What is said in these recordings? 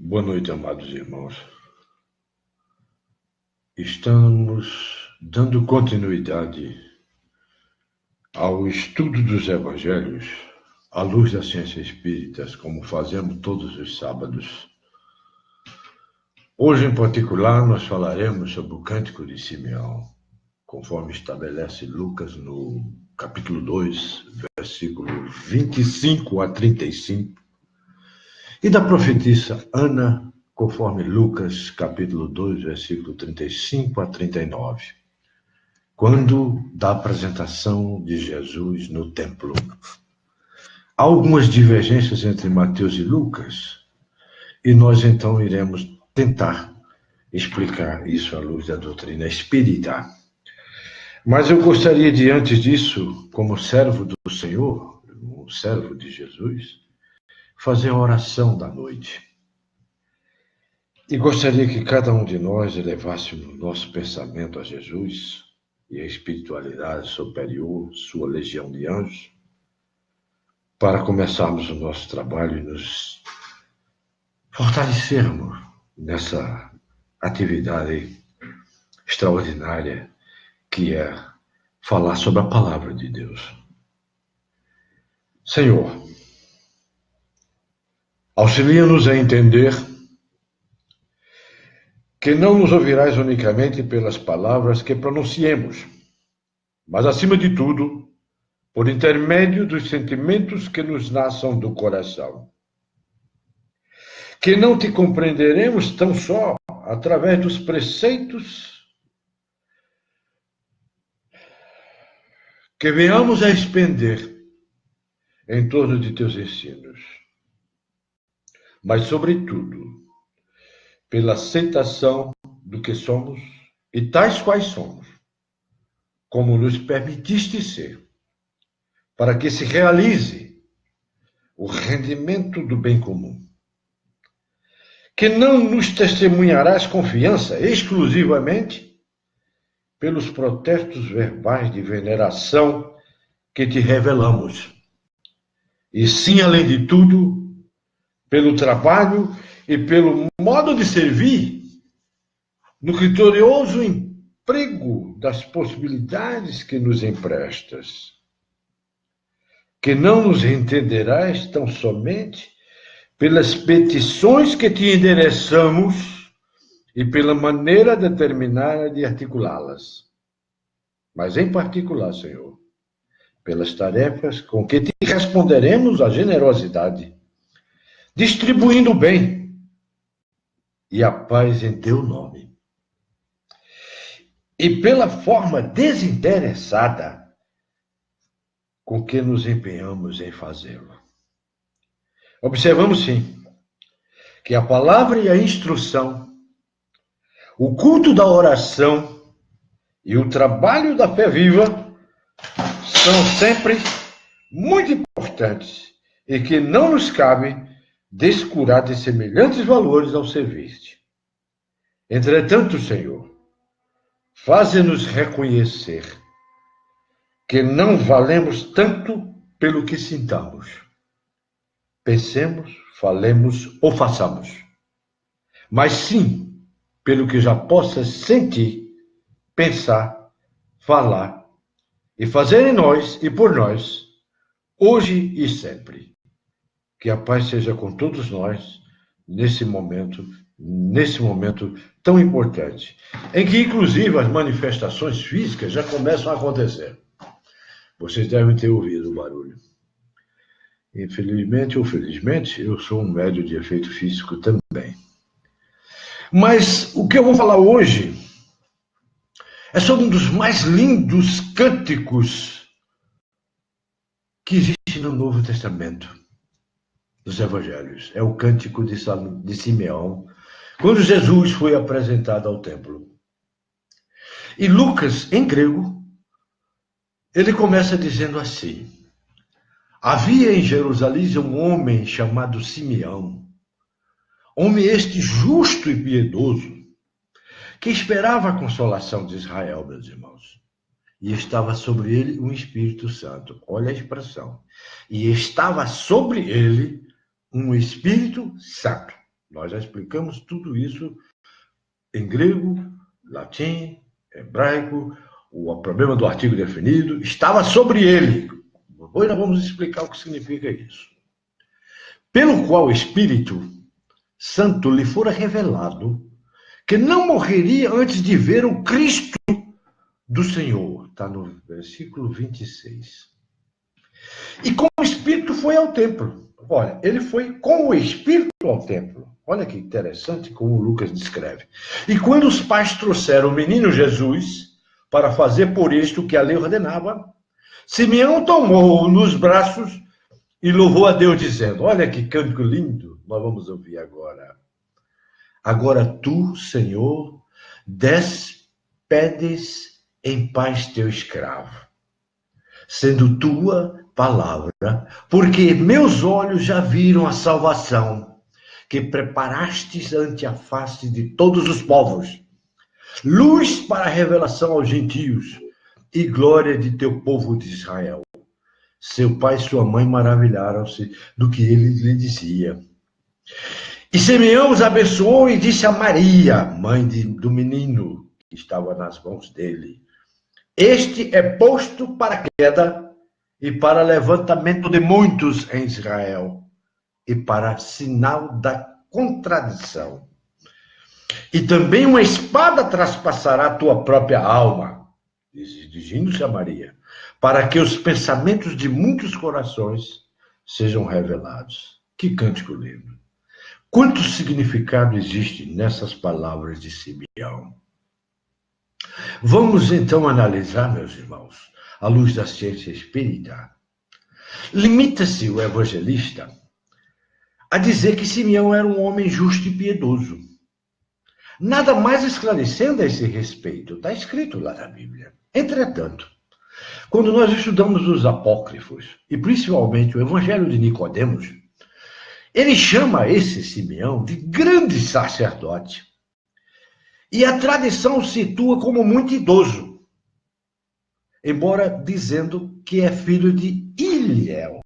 Boa noite, amados irmãos. Estamos dando continuidade ao estudo dos Evangelhos à luz da ciência espírita, como fazemos todos os sábados. Hoje, em particular, nós falaremos sobre o Cântico de Simeão, conforme estabelece Lucas no capítulo 2, versículo 25 a 35, e da profetisa Ana, conforme Lucas, capítulo 2, versículo 35 a 39, quando da apresentação de Jesus no templo. Há algumas divergências entre Mateus e Lucas, e nós então iremos tentar explicar isso à luz da doutrina espírita. Mas eu gostaria de, antes disso, como servo do Senhor, um servo de Jesus, fazer a oração da noite. E gostaria que cada um de nós elevasse o nosso pensamento a Jesus e a espiritualidade superior, sua legião de anjos, para começarmos o nosso trabalho e nos fortalecermos nessa atividade extraordinária que é falar sobre a palavra de Deus. Senhor, auxilia-nos a entender que não nos ouvirás unicamente pelas palavras que pronunciemos, mas, acima de tudo, por intermédio dos sentimentos que nos nasçam do coração. Que não te compreenderemos tão só através dos preceitos que venhamos a expender em torno de teus ensinos, mas, sobretudo, pela aceitação do que somos e tais quais somos, como nos permitiste ser, para que se realize o rendimento do bem comum. Que não nos testemunharás confiança exclusivamente pelos protestos verbais de veneração que te revelamos, e sim, além de tudo, pelo trabalho e pelo modo de servir no vitorioso emprego das possibilidades que nos emprestas. Que não nos entenderás tão somente pelas petições que te endereçamos e pela maneira determinada de articulá-las, mas em particular, Senhor, pelas tarefas com que te responderemos a generosidade, distribuindo o bem e a paz em teu nome. E pela forma desinteressada com que nos empenhamos em fazê-lo. Observamos, sim, que a palavra e a instrução, o culto da oração e o trabalho da fé viva são sempre muito importantes e que não nos cabe descurar de semelhantes valores ao servir-te. Entretanto, Senhor, faze-nos reconhecer que não valemos tanto pelo que sintamos, pensemos, falemos ou façamos, mas sim pelo que já possas sentir, pensar, falar e fazer em nós e por nós, hoje e sempre. Que a paz seja com todos nós nesse momento tão importante, em que inclusive as manifestações físicas já começam a acontecer. Vocês devem ter ouvido o barulho. Infelizmente ou felizmente, eu sou um médium de efeito físico também. Mas o que eu vou falar hoje é sobre um dos mais lindos cânticos que existe no Novo Testamento, dos Evangelhos. É o Cântico de Simeão, quando Jesus foi apresentado ao templo. E Lucas, em grego, ele começa dizendo assim: havia em Jerusalém um homem chamado Simeão, homem este justo e piedoso, que esperava a consolação de Israel, meus irmãos. E estava sobre ele um Espírito Santo. Olha a expressão. E estava sobre ele um Espírito Santo. Nós já explicamos tudo isso em grego, latim, hebraico, o problema do artigo definido estava sobre ele. Hoje nós vamos explicar o que significa isso. Pelo qual o Espírito Santo lhe fora revelado que não morreria antes de ver o Cristo do Senhor. Está no versículo 26. E com o Espírito foi ao templo. Olha, ele foi com o Espírito ao templo. Olha que interessante como Lucas descreve. E quando os pais trouxeram o menino Jesus para fazer por isto o que a lei ordenava, Simeão tomou-o nos braços e louvou a Deus, dizendo: olha que cântico lindo, nós vamos ouvir agora. Agora tu, Senhor, despedes em paz teu escravo, sendo tua palavra, porque meus olhos já viram a salvação que preparastes ante a face de todos os povos, luz para a revelação aos gentios e glória de teu povo de Israel. Seu pai e sua mãe maravilharam-se do que ele lhe dizia. E Simeão os abençoou e disse a Maria, mãe do menino, que estava nas mãos dele: este é posto para queda e para levantamento de muitos em Israel, e para sinal da contradição. E também uma espada traspassará a tua própria alma, dirigindo-se a Maria, para que os pensamentos de muitos corações sejam revelados. Que cântico lindo! Quanto significado existe nessas palavras de Simeão? Vamos então analisar, meus irmãos, à luz da ciência espírita. Limita-se o evangelista a dizer que Simeão era um homem justo e piedoso. Nada mais esclarecendo a esse respeito, está escrito lá na Bíblia. Entretanto, quando nós estudamos os apócrifos, e principalmente o Evangelho de Nicodemos, ele chama esse Simeão de grande sacerdote. E a tradição o situa como muito idoso, embora dizendo que é filho de Hilel.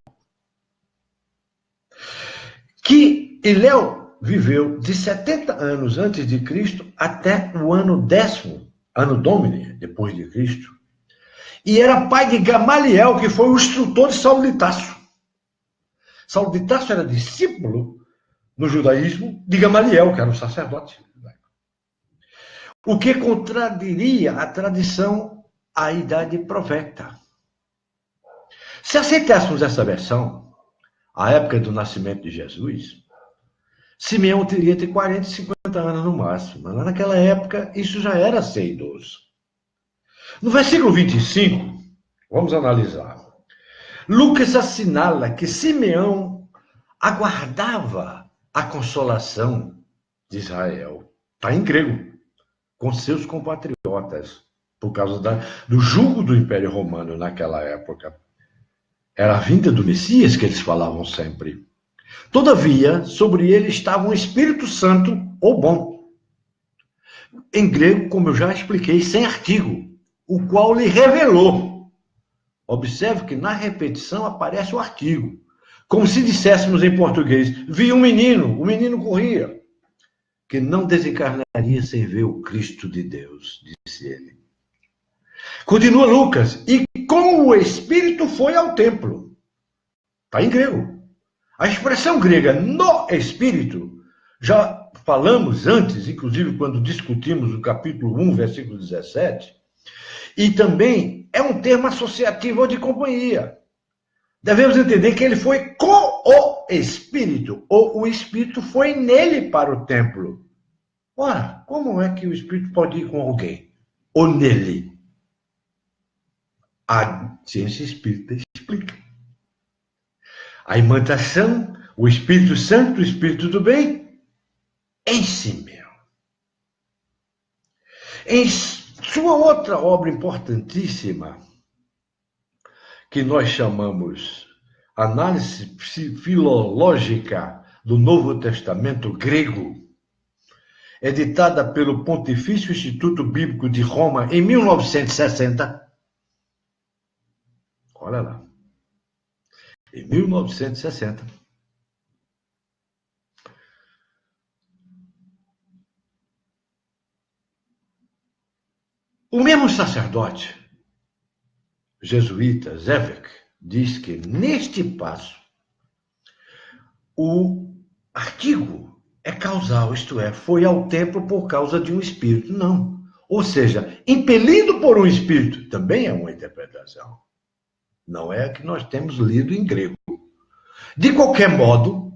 Que Hilel viveu de 70 anos antes de Cristo até o ano 10º, ano Domini, depois de Cristo. E era pai de Gamaliel, que foi o instrutor de Saulo de Tarso. Saulo de Tarso era discípulo no judaísmo de Gamaliel, que era um sacerdote. O que contradiria a tradição à idade profeta. Se aceitássemos essa versão, a época do nascimento de Jesus, Simeão teria entre 40 e 50 anos no máximo. Mas naquela época, isso já era ser idoso. No versículo 25, vamos analisar. Lucas assinala que Simeão aguardava a consolação de Israel. Está em grego, com seus compatriotas, por causa do jugo do Império Romano naquela época. Era a vinda do Messias que eles falavam sempre. Todavia, sobre ele estava um Espírito Santo, ou bom. Em grego, como eu já expliquei, sem artigo, o qual lhe revelou. Observe que na repetição aparece o artigo. Como se disséssemos em português: vi um menino, o menino corria, que não desencarnaria sem ver o Cristo de Deus, disse ele. Continua Lucas: e com o Espírito foi ao templo. Está em grego. A expressão grega no Espírito, já falamos antes, inclusive quando discutimos o capítulo 1, versículo 17, e também é um termo associativo ou de companhia. Devemos entender que ele foi com o Espírito, ou o Espírito foi nele para o templo. Ora, como é que o Espírito pode ir com alguém? Ou nele? A ciência espírita explica. A imantação, o Espírito Santo, o Espírito do bem, em Simeão. Em sua outra obra importantíssima, que nós chamamos Análise Filológica do Novo Testamento Grego, editada pelo Pontifício Instituto Bíblico de Roma em 1960. Olha lá. Em 1960. mesmo sacerdote jesuíta, Zevek, diz que neste passo o artigo é causal, isto é, foi ao templo por causa de um espírito. Não. Ou seja, impelido por um espírito, também é uma interpretação. Não é a que nós temos lido em grego. De qualquer modo,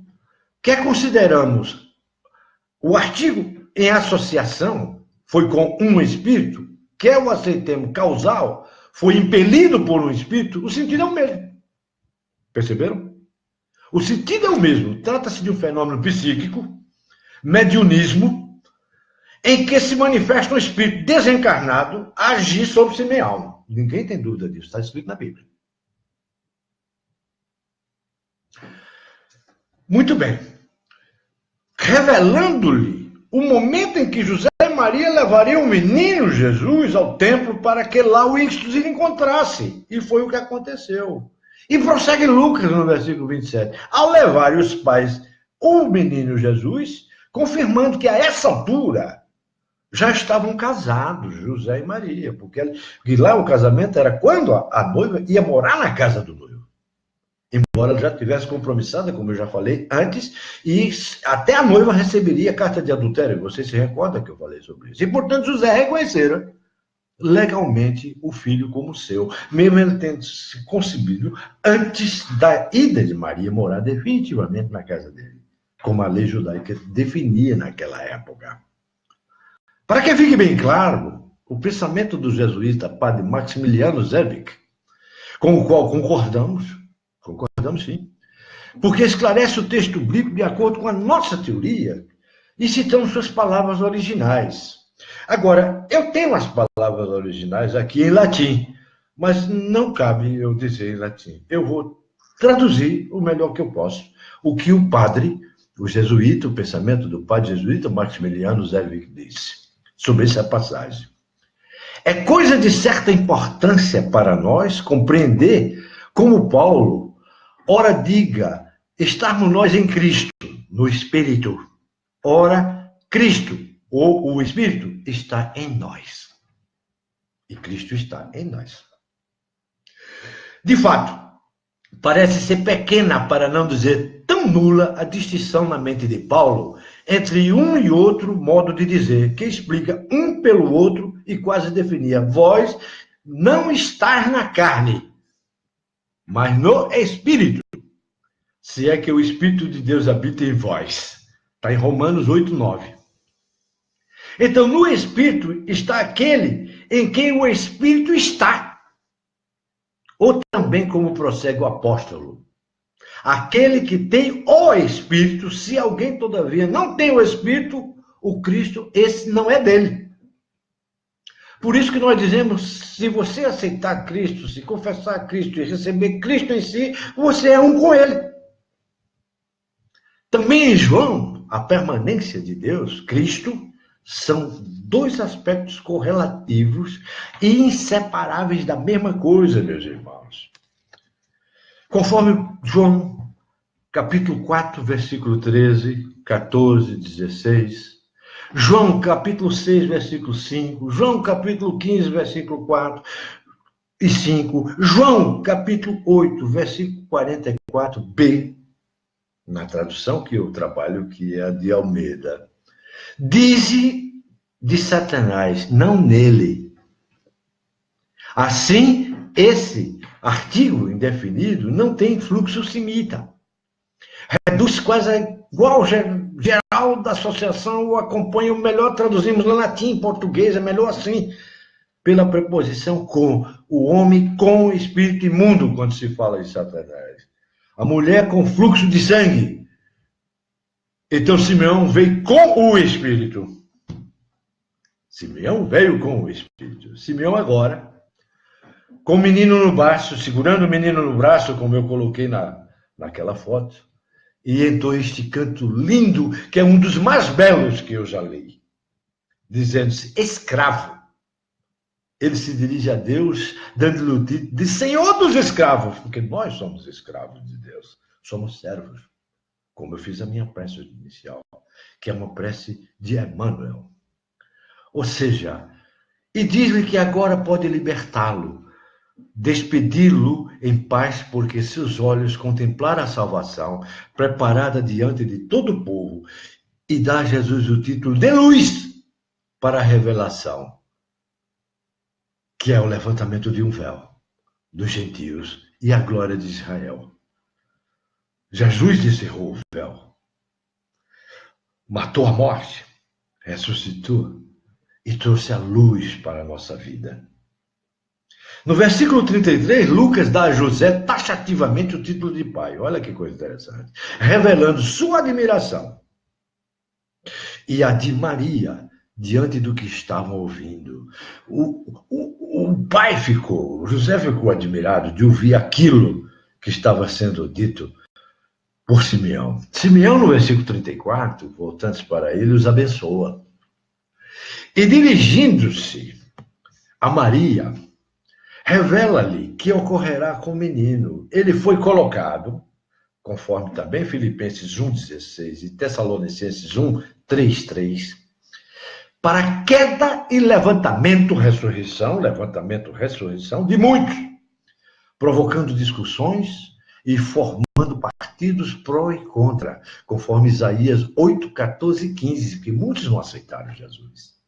quer consideramos o artigo em associação, foi com um espírito, quer o aceitemos causal, foi impelido por um espírito, o sentido é o mesmo. Perceberam? O sentido é o mesmo. Trata-se de um fenômeno psíquico, mediunismo, em que se manifesta um espírito desencarnado a agir sobre si mesmo alma. Ninguém tem dúvida disso, está escrito na Bíblia. Muito bem. Revelando-lhe o momento em que José e Maria levariam o menino Jesus ao templo para que lá o inclusive encontrasse. E foi o que aconteceu. E prossegue Lucas no versículo 27. Ao levar os pais o menino Jesus, confirmando que a essa altura já estavam casados, José e Maria, porque lá o casamento era quando a noiva ia morar na casa do noivo. Embora já tivesse compromissada, como eu já falei antes, e até a noiva receberia carta de adultério. Você se recorda que eu falei sobre isso. E, portanto, José reconhecera legalmente o filho como seu, mesmo ele tendo se concebido antes da ida de Maria morar definitivamente na casa dele, como a lei judaica definia naquela época. Para que fique bem claro, o pensamento do jesuíta padre Maximiliano Zevik, com o qual concordamos sim, porque esclarece o texto bíblico de acordo com a nossa teoria e citamos suas palavras originais. Agora, eu tenho as palavras originais aqui em latim, mas não cabe eu dizer em latim. Eu vou traduzir o melhor que eu posso, o que o padre, o jesuíta, o pensamento do padre jesuíta Maximiliano Zevik disse sobre essa passagem. É coisa de certa importância para nós compreender como Paulo, ora diga, estarmos nós em Cristo, no Espírito, ora Cristo, ou o Espírito, está em nós. E Cristo está em nós. De fato, parece ser pequena, para não dizer tão nula, a distinção na mente de Paulo entre um e outro modo de dizer, que explica um pelo outro e quase definia: vós não estáis na carne, mas no Espírito, se é que o Espírito de Deus habita em vós. Está em Romanos 8:9. Então, no Espírito está aquele em quem o Espírito está. Ou também, como prossegue o apóstolo, aquele que tem o Espírito, se alguém, todavia, não tem o Espírito, o Cristo, esse não é dele. Por isso que nós dizemos, se você aceitar Cristo, se confessar Cristo e receber Cristo em si, você é um com ele. Também em João, a permanência de Deus, Cristo, são dois aspectos correlativos e inseparáveis da mesma coisa, meus irmãos. Conforme João, capítulo 4, versículo 13, 14, 16... João, capítulo 6, versículo 5, João, capítulo 15, versículo 4 e 5, João, capítulo 8, versículo 44b, na tradução que eu trabalho, que é a de Almeida, diz de Satanás, não nele. Assim, esse artigo indefinido não tem fluxo semita. Reduz quase a igual geral da associação, o acompanha, o melhor traduzimos no latim, em português, é melhor assim, pela preposição com, o homem com o espírito imundo, quando se fala de Satanás. A mulher com fluxo de sangue. Então Simeão veio com o espírito. Simeão veio com o espírito. Simeão agora, com o menino no braço, segurando o menino no braço, como eu coloquei naquela foto, e entrou este canto lindo, que é um dos mais belos que eu já li, dizendo-se escravo. Ele se dirige a Deus, dando-lhe o título de Senhor dos escravos, porque nós somos escravos de Deus, somos servos, como eu fiz a minha prece inicial, que é uma prece de Emmanuel. Ou seja, e diz-lhe que agora pode libertá-lo, despedi-lo em paz, porque seus olhos contemplaram a salvação preparada diante de todo o povo, e dá a Jesus o título de luz para a revelação, que é o levantamento de um véu dos gentios e a glória de Israel. Jesus descerrou o véu, matou a morte, ressuscitou e trouxe a luz para a nossa vida. No versículo 33, Lucas dá a José taxativamente o título de pai. Olha que coisa interessante. Revelando sua admiração e a de Maria diante do que estavam ouvindo. O pai José ficou admirado de ouvir aquilo que estava sendo dito por Simeão. Simeão, no versículo 34, voltando para ele, os abençoa. E dirigindo-se a Maria, revela-lhe que ocorrerá com o menino. Ele foi colocado, conforme também Filipenses 1,16 e Tessalonicenses 1:3, para queda e levantamento, ressurreição de muitos, provocando discussões e formando partidos pró e contra, conforme Isaías 8:14 e 15, que muitos não aceitaram Jesus.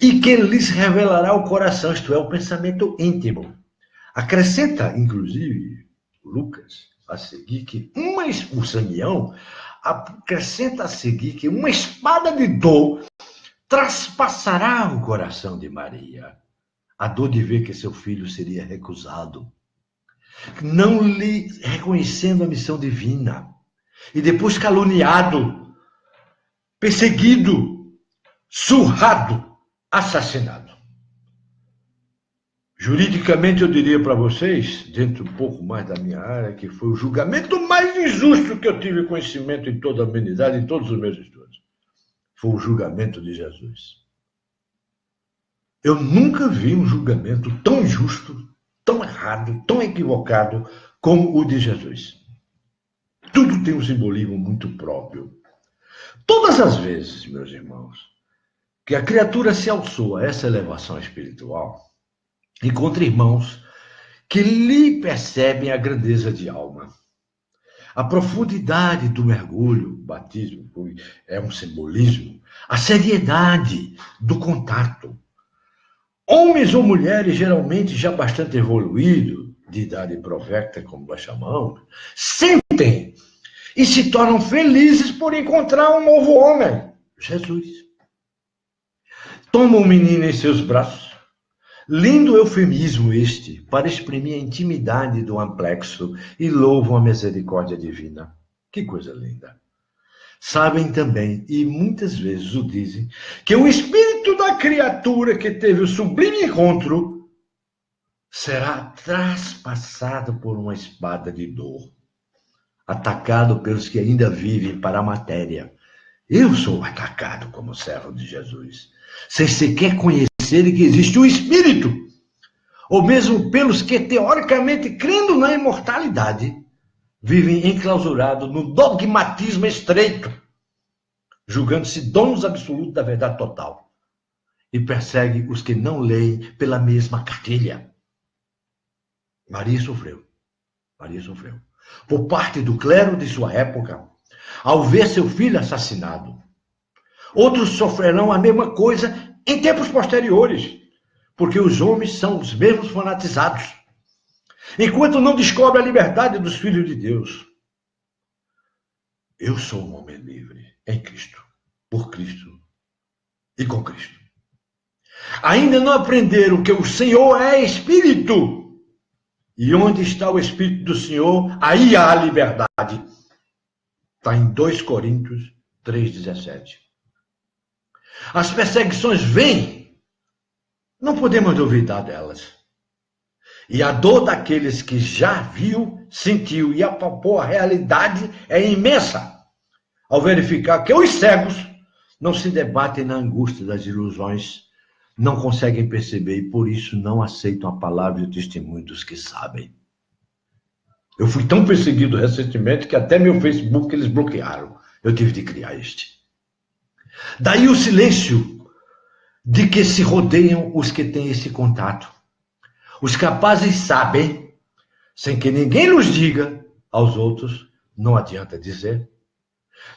E que lhes revelará o coração, isto é, o pensamento íntimo. Acrescenta, inclusive, Lucas, a seguir, que o Simeão acrescenta a seguir que uma espada de dor traspassará o coração de Maria. A dor de ver que seu filho seria recusado, não lhe reconhecendo a missão divina, e depois caluniado, perseguido, surrado, assassinado. Juridicamente, eu diria para vocês, dentro um pouco mais da minha área, que foi o julgamento mais injusto que eu tive conhecimento em toda a humanidade, em todos os meus estudos. Foi o julgamento de Jesus. Eu nunca vi um julgamento tão injusto, tão errado, tão equivocado como o de Jesus. Tudo tem um simbolismo muito próprio. Todas as vezes, meus irmãos, que a criatura se alçou a essa elevação espiritual, encontra irmãos que lhe percebem a grandeza de alma. A profundidade do mergulho, o batismo é um simbolismo, a seriedade do contato. Homens ou mulheres, geralmente já bastante evoluídos, de idade provecta, como nós chamamos, sentem e se tornam felizes por encontrar um novo homem, Jesus. Tomam o menino em seus braços. Lindo eufemismo este, para exprimir a intimidade do amplexo, e louvam a misericórdia divina. Que coisa linda. Sabem também, e muitas vezes o dizem, que o espírito da criatura que teve o sublime encontro será traspassado por uma espada de dor, atacado pelos que ainda vivem para a matéria. Eu sou atacado como servo de Jesus, sem sequer conhecer que existe um espírito, ou mesmo pelos que, teoricamente, crendo na imortalidade, vivem enclausurados no dogmatismo estreito, julgando-se donos absolutos da verdade total, e perseguem os que não leem pela mesma cartilha. Maria sofreu. Por parte do clero de sua época, ao ver seu filho assassinado. Outros sofrerão a mesma coisa em tempos posteriores, porque os homens são os mesmos fanatizados, enquanto não descobrem a liberdade dos filhos de Deus. Eu sou um homem livre em Cristo, por Cristo e com Cristo. Ainda não aprenderam que o Senhor é Espírito, e onde está o Espírito do Senhor, aí há a liberdade. Está em 2 Coríntios 3,17. As perseguições vêm, não podemos duvidar delas. E a dor daqueles que já viu, sentiu e apalpou a realidade é imensa, ao verificar que os cegos não se debatem na angústia das ilusões, não conseguem perceber e por isso não aceitam a palavra e o testemunho dos que sabem. Eu fui tão perseguido recentemente que até meu Facebook eles bloquearam. Eu tive de criar este. Daí o silêncio de que se rodeiam os que têm esse contato. Os capazes sabem, sem que ninguém nos diga, aos outros, não adianta dizer,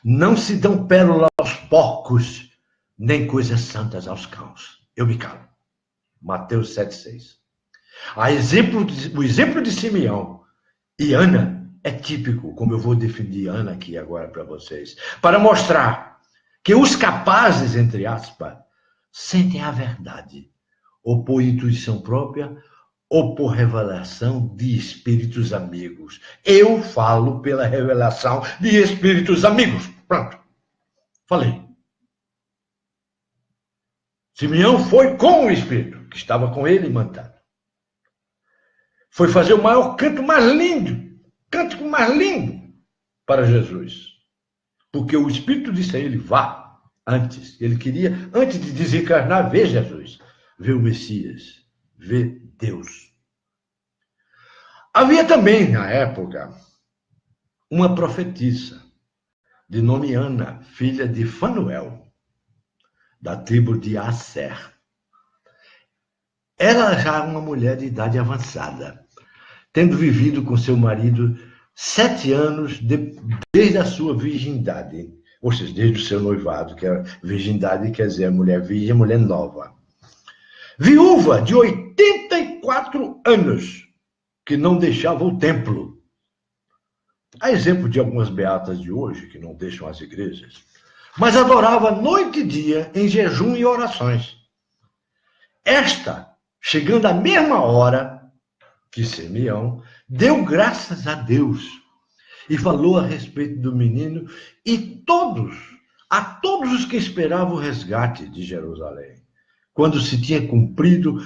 não se dão pérola aos porcos, nem coisas santas aos cães. Eu me calo. Mateus 7,6. O exemplo de Simeão e Ana é típico, como eu vou definir Ana aqui agora para vocês, para mostrar que os capazes, entre aspas, sentem a verdade, ou por intuição própria, ou por revelação de espíritos amigos. Eu falo pela revelação de espíritos amigos. Pronto. Falei. Simeão foi com o Espírito, que estava com ele imantado. Foi fazer o maior canto mais lindo, cântico mais lindo para Jesus. Porque o Espírito disse a ele, vá, antes. Ele queria, antes de desencarnar, ver Jesus, ver o Messias, ver Deus. Havia também, na época, uma profetisa, de nome Ana, filha de Fanuel, da tribo de Asser. Ela já uma mulher de idade avançada, tendo vivido com seu marido 7 anos desde a sua virgindade, ou seja, desde o seu noivado, que a virgindade quer dizer a mulher virgem, mulher nova. Viúva de 84 anos, que não deixava o templo. A exemplo de algumas beatas de hoje, que não deixam as igrejas, mas adorava noite e dia em jejum e orações. Esta, chegando à mesma hora que Simeão, deu graças a Deus e falou a respeito do menino e a todos os que esperavam o resgate de Jerusalém, quando se tinha cumprido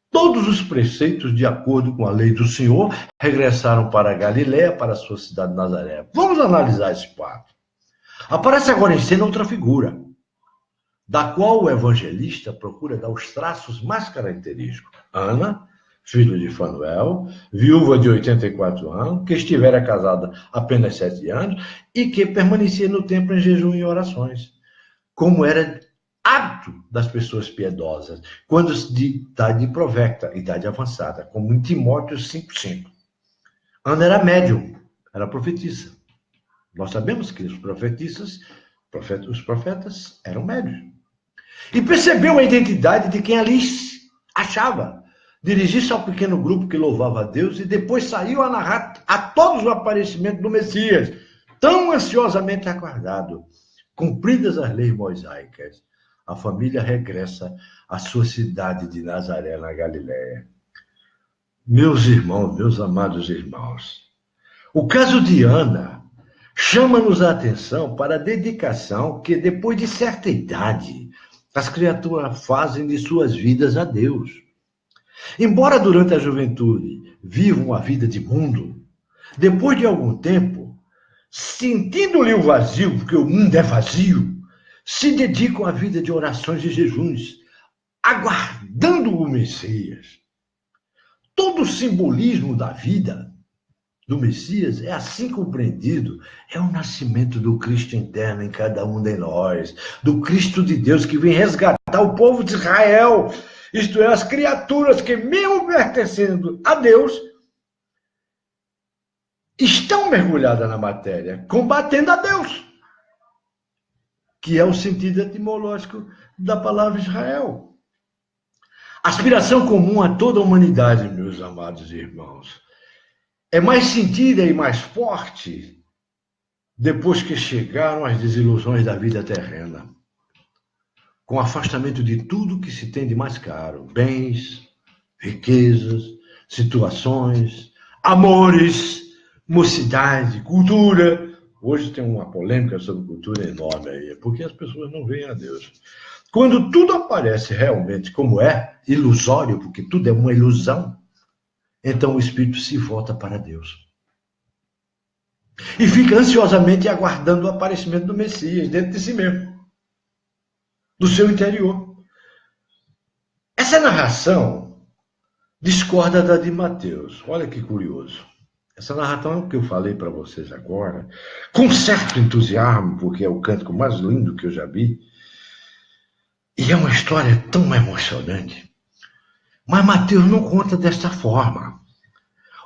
todos os preceitos de acordo com a lei do Senhor, regressaram para a Galiléia, para a sua cidade de Nazaré. Vamos analisar esse fato. Aparece agora em cena outra figura, da qual o evangelista procura dar os traços mais característicos. Ana, filho de Fanuel, viúva de 84 anos, que estivera casada apenas 7 anos e que permanecia no templo em jejum e orações, como era hábito das pessoas piedosas, quando de idade provecta, idade avançada, como em Timóteo 5,5. Ana era médium, era profetisa. Nós sabemos que os profetas eram médios. E percebeu a identidade de quem ali achava. Dirigiu-se ao pequeno grupo que louvava a Deus e depois saiu a narrar a todos o aparecimento do Messias, tão ansiosamente aguardado. Cumpridas as leis mosaicas, a família regressa à sua cidade de Nazaré, na Galiléia. Meus irmãos, meus amados irmãos, o caso de Ana chama-nos a atenção para a dedicação que, depois de certa idade, as criaturas fazem de suas vidas a Deus. Embora durante a juventude vivam a vida de mundo, depois de algum tempo, sentindo-lhe o vazio, porque o mundo é vazio, se dedicam à vida de orações e jejuns, aguardando o Messias. Todo o simbolismo da vida do Messias é assim compreendido. É o nascimento do Cristo interno em cada um de nós, do Cristo de Deus que vem resgatar o povo de Israel, isto é, as criaturas que, mesmo pertencendo a Deus, estão mergulhadas na matéria, combatendo a Deus, que é o sentido etimológico da palavra Israel. Aspiração comum a toda a humanidade, meus amados irmãos, é mais sentida e mais forte depois que chegaram as desilusões da vida terrena, com afastamento de tudo que se tem de mais caro, bens, riquezas, situações, amores, mocidade, cultura. Hoje tem uma polêmica sobre cultura enorme aí, porque as pessoas não veem a Deus. Quando tudo aparece realmente como é, ilusório, porque tudo é uma ilusão, então o espírito se volta para Deus. E fica ansiosamente aguardando o aparecimento do Messias dentro de si mesmo, do seu interior. Essa narração discorda da de Mateus. Olha que curioso. Essa narração que eu falei para vocês agora, com certo entusiasmo, porque é o cântico mais lindo que eu já vi, E é uma história tão emocionante. Mas Mateus não conta desta forma.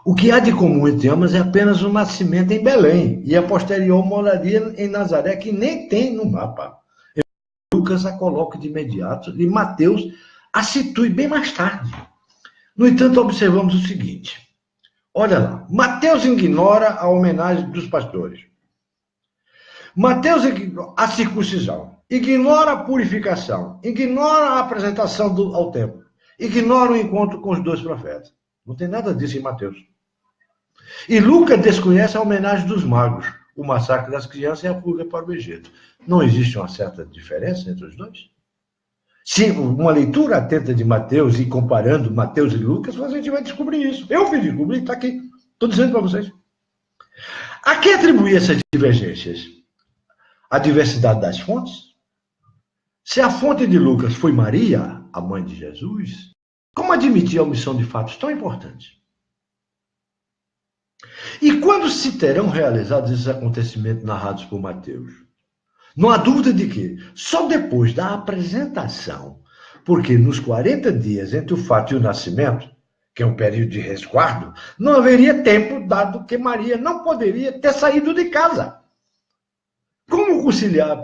O que há de comum entre ambas é apenas o nascimento em Belém e a posterior moradia em Nazaré, que nem tem no mapa. Lucas a coloca de imediato e Mateus a situe bem mais tarde. No entanto, observamos o seguinte. Olha lá, Mateus ignora a homenagem dos pastores. Mateus ignora a circuncisão, ignora a purificação, ignora a apresentação ao templo, ignora o encontro com os dois profetas. Não tem nada disso em Mateus. E Lucas desconhece a homenagem dos magos, o massacre das crianças e a fuga para o Egito. Não existe uma certa diferença entre os dois? Se uma leitura atenta de Mateus e comparando Mateus e Lucas, a gente vai descobrir isso. Eu fui descobrir, está aqui. Estou dizendo para vocês. A que atribuir essas divergências? A diversidade das fontes? Se a fonte de Lucas foi Maria, a mãe de Jesus, como admitir a omissão de fatos tão importantes? E quando se terão realizados esses acontecimentos narrados por Mateus? Não há dúvida de que só depois da apresentação, porque nos 40 dias entre o fato e o nascimento, que é um período de resguardo, não haveria tempo, dado que Maria não poderia ter saído de casa. Como conciliar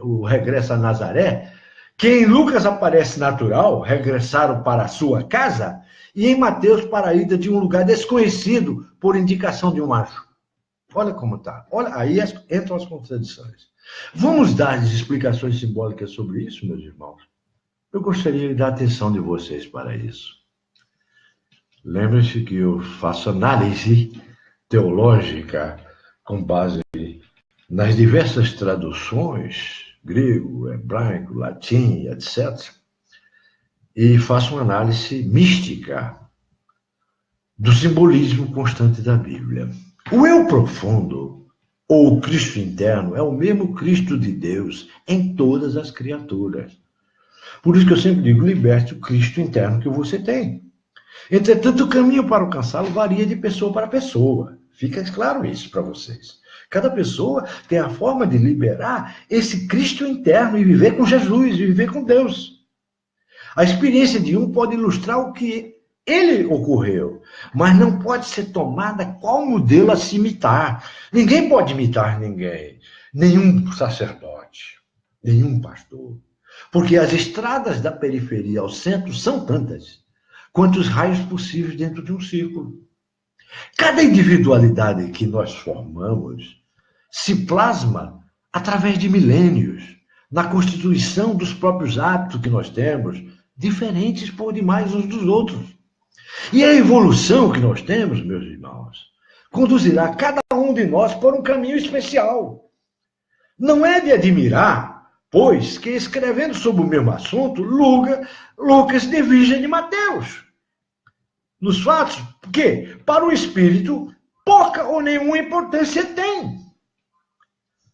o regresso a Nazaré, que em Lucas aparece natural, regressaram para a sua casa, e em Mateus para a ida de um lugar desconhecido por indicação de um macho? Olha como está. Olha, aí entram as contradições. Vamos dar explicações simbólicas sobre isso, meus irmãos? Eu gostaria de dar atenção de vocês para isso. Lembre-se que eu faço análise teológica com base nas diversas traduções, grego, hebraico, latim, etc. E faço uma análise mística do simbolismo constante da Bíblia. O eu profundo, ou o Cristo interno, é o mesmo Cristo de Deus em todas as criaturas. Por isso que eu sempre digo, liberte o Cristo interno que você tem. Entretanto, o caminho para alcançá-lo varia de pessoa para pessoa. Fica claro isso para vocês. Cada pessoa tem a forma de liberar esse Cristo interno e viver com Jesus, e viver com Deus. A experiência de um pode ilustrar o que ele ocorreu, mas não pode ser tomada qual modelo a se imitar. Ninguém pode imitar ninguém, nenhum sacerdote, nenhum pastor, porque as estradas da periferia ao centro são tantas quanto os raios possíveis dentro de um círculo. Cada individualidade que nós formamos se plasma através de milênios, na constituição dos próprios hábitos que nós temos, diferentes por demais uns dos outros. E a evolução que nós temos, meus irmãos, conduzirá cada um de nós por um caminho especial. Não é de admirar, pois, que escrevendo sobre o mesmo assunto, Lucas diverge de Mateus. Nos fatos, que, para o espírito, pouca ou nenhuma importância tem.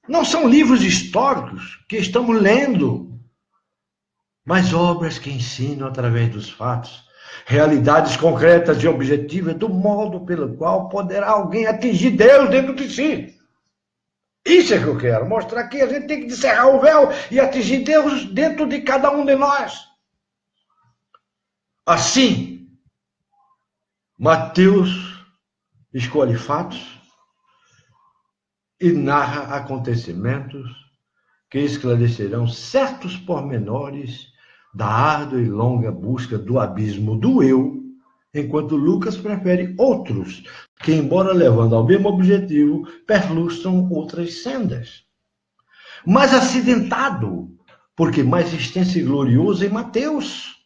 Não são livros históricos que estamos lendo, mas obras que ensinam através dos fatos, realidades concretas e objetivas do modo pelo qual poderá alguém atingir Deus dentro de si. Isso é que eu quero, mostrar que a gente tem que descerrar o véu e atingir Deus dentro de cada um de nós. Assim, Mateus escolhe fatos e narra acontecimentos que esclarecerão certos pormenores da árdua e longa busca do abismo do eu, enquanto Lucas prefere outros que, embora levando ao mesmo objetivo, perlustram outras sendas. Mais acidentado, porque mais extenso e glorioso em Mateus,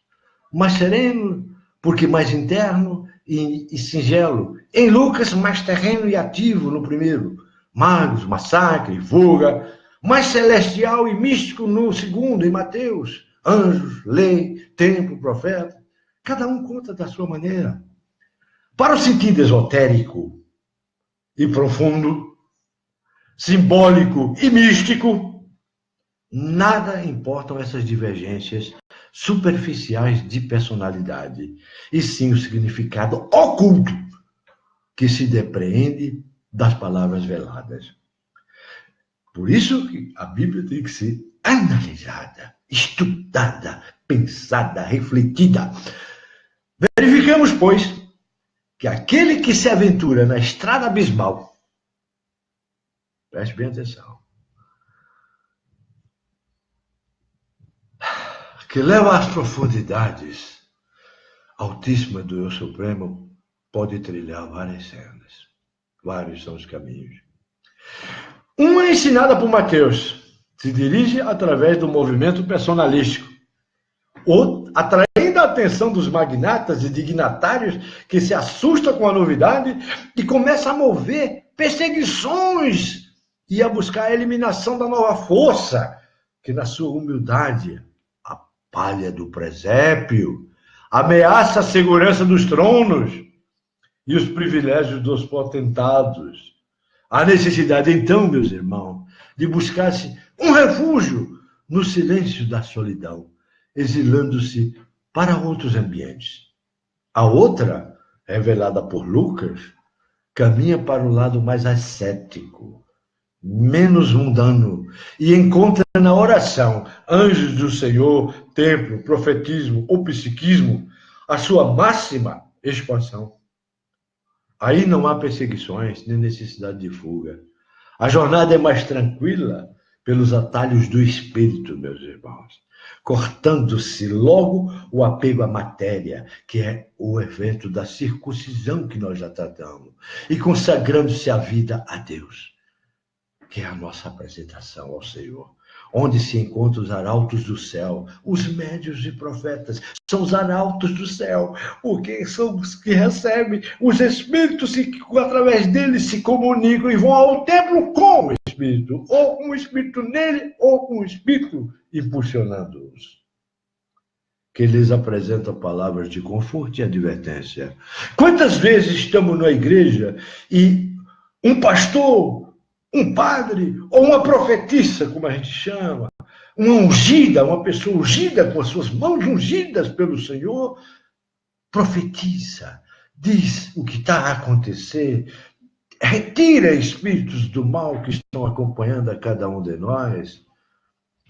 mais sereno, porque mais interno e singelo. Em Lucas, mais terreno e ativo no primeiro, magos, massacre, fuga, mais celestial e místico no segundo, em Mateus, anjos, lei, templo, profeta. Cada um conta da sua maneira. Para o sentido esotérico e profundo, simbólico e místico, nada importam essas divergências superficiais de personalidade, e sim o significado oculto que se depreende das palavras veladas. Por isso que a Bíblia tem que ser analisada estudada, pensada, refletida. Verificamos, pois, que aquele que se aventura na estrada abismal, preste bem atenção, que leva às profundidades altíssimas do Eu Supremo, pode trilhar várias sendas. Vários são os caminhos. Uma é ensinada por Mateus, se dirige através do movimento personalístico, ou atraindo a atenção dos magnatas e dignatários que se assustam com a novidade e começa a mover perseguições e a buscar a eliminação da nova força, que na sua humildade, a palha do presépio, ameaça a segurança dos tronos e os privilégios dos potentados. Há necessidade, então, meus irmãos, de buscar-se um refúgio no silêncio da solidão, exilando-se para outros ambientes. A outra, revelada por Lucas, caminha para o lado mais ascético, menos mundano, e encontra na oração, anjos do Senhor, templo, profetismo ou psiquismo, a sua máxima expansão. Aí não há perseguições, nem necessidade de fuga. A jornada é mais tranquila pelos atalhos do espírito, meus irmãos, cortando-se logo o apego à matéria, que é o evento da circuncisão que nós já tratamos, e consagrando-se a vida a Deus, que é a nossa apresentação ao Senhor, onde se encontram os arautos do céu, os médios e profetas, são os arautos do céu, porque são os que recebem os espíritos que através deles se comunicam e vão ao templo com o espírito, ou com o espírito nele, ou com o espírito impulsionando-os, que lhes apresentam palavras de conforto e advertência. Quantas vezes estamos na igreja e um pastor, um padre ou uma profetissa, como a gente chama, uma ungida, uma pessoa ungida com as suas mãos ungidas pelo Senhor, profetiza, diz o que está a acontecer, retira espíritos do mal que estão acompanhando a cada um de nós.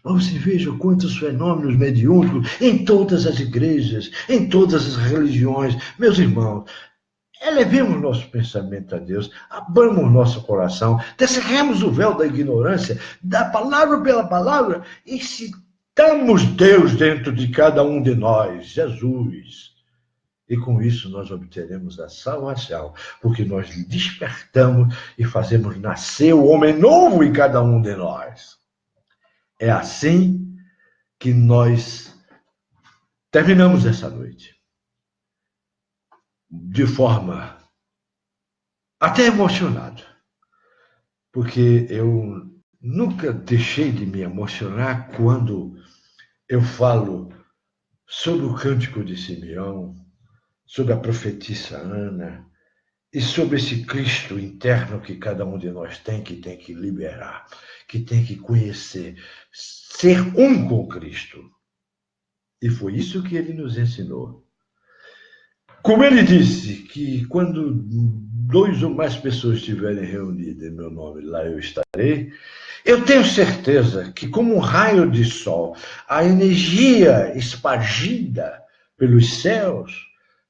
Você veja quantos fenômenos mediúnicos em todas as igrejas, em todas as religiões. Meus irmãos, elevemos nosso pensamento a Deus, abramos nosso coração, descerremos o véu da ignorância, da palavra pela palavra, e citamos Deus dentro de cada um de nós, Jesus. E com isso nós obteremos a salvação, porque nós despertamos e fazemos nascer o homem novo em cada um de nós. É assim que nós terminamos essa noite, de forma até emocionada, porque eu nunca deixei de me emocionar quando eu falo sobre o Cântico de Simeão, sobre a profetissa Ana e sobre esse Cristo interno que cada um de nós tem que liberar, que tem que conhecer, ser um com Cristo. E foi isso que ele nos ensinou. Como ele disse, que quando 2 ou mais pessoas estiverem reunidas em meu nome, lá eu estarei, eu tenho certeza que, como um raio de sol, a energia espargida pelos céus,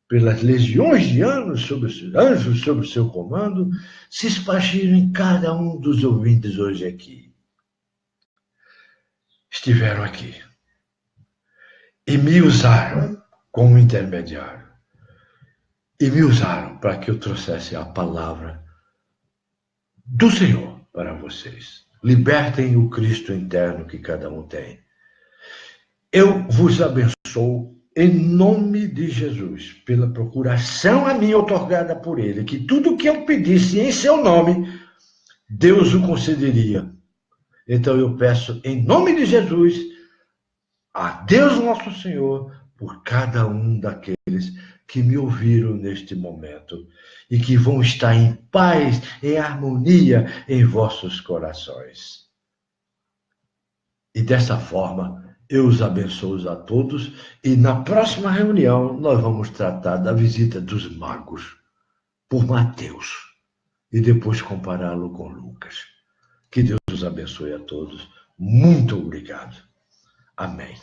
pelas legiões de anjos sob o seu comando, se espargiram em cada um dos ouvintes hoje aqui. Estiveram aqui e me usaram como intermediário. E me usaram para que eu trouxesse a palavra do Senhor para vocês. Libertem o Cristo interno que cada um tem. Eu vos abençoo em nome de Jesus, pela procuração a mim otorgada por Ele, que tudo o que eu pedisse em seu nome, Deus o concederia. Então eu peço em nome de Jesus, a Deus nosso Senhor, por cada um daqueles que me ouviram neste momento e que vão estar em paz, em harmonia em vossos corações. E dessa forma, eu os abençoo a todos e na próxima reunião nós vamos tratar da visita dos magos por Mateus e depois compará-lo com Lucas. Que Deus os abençoe a todos. Muito obrigado. Amém.